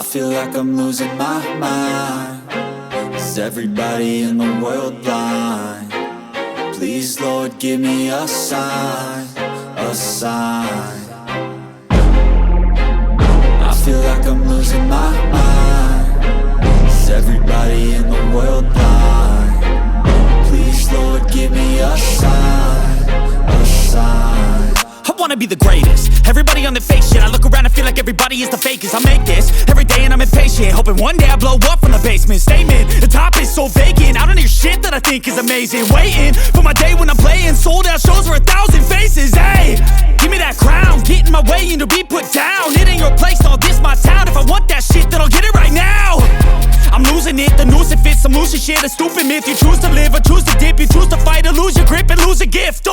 I feel like I'm losing my mind. Is everybody in the world blind? Please, Lord, give me a sign, a sign. I feel like I'm losing my mind. Is everybody in the world blind? Please, Lord, give me a sign, a sign. I wanna be the greatest. Everybody on the fake shit. I look around and feel like everybody is the fakest. I make this every day and I'm impatient, hoping one day I blow up from the basement. Statement, the top is so vacant. I don't hear shit that I think is amazing. Waiting for my day when I'm playing sold out shows for 1,000 faces. Hey, give me that crown, get in my way and to be put down. It ain't your place, all this my town. If I want that shit, then I'll get it right now. I'm losing it, the noose it fits. I'm losing shit, a stupid myth. You choose to live or choose to dip. You choose to fight or lose your grip and lose a gift.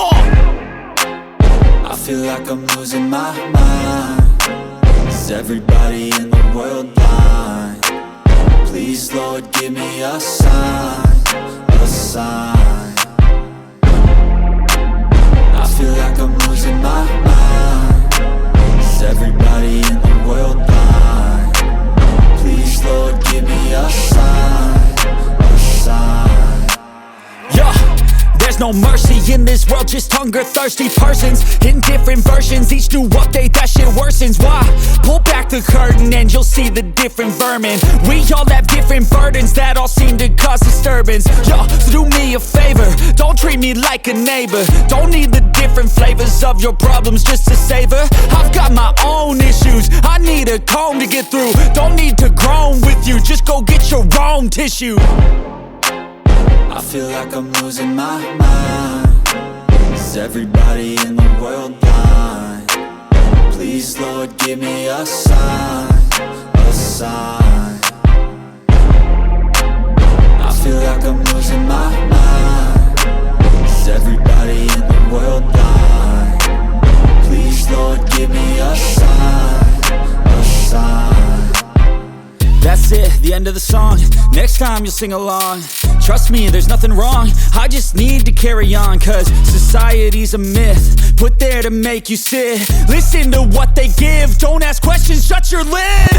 I feel like I'm losing my mind. Is everybody in the world blind? Please, Lord, give me a sign, a sign. I feel like I'm losing my mind. Is everybody in the world blind? Please, Lord, give me a sign, a sign. Yeah. There's no mercy in this world, just hunger-thirsty persons in different versions. Each new update, that shit worsens. Why? Pull back the curtain and you'll see the different vermin. We all have different burdens that all seem to cause disturbance. Yo, so do me a favor, don't treat me like a neighbor. Don't need the different flavors of your problems just to savor. I've got my own issues, I need a comb to get through. Don't need to groan with you, just go get your own tissue. I feel like I'm losing my mind. Is everybody in the world blind? Please, Lord, give me a sign, a sign. I feel like I'm losing my mind. Is everybody in the world blind? Please, Lord, give me a sign, a sign. That's it, the end of the song. Next time you'll sing along. Trust me, there's nothing wrong. I just need to carry on, cause society's a myth put there to make you sit. Listen to what they give, don't ask questions, shut your lid.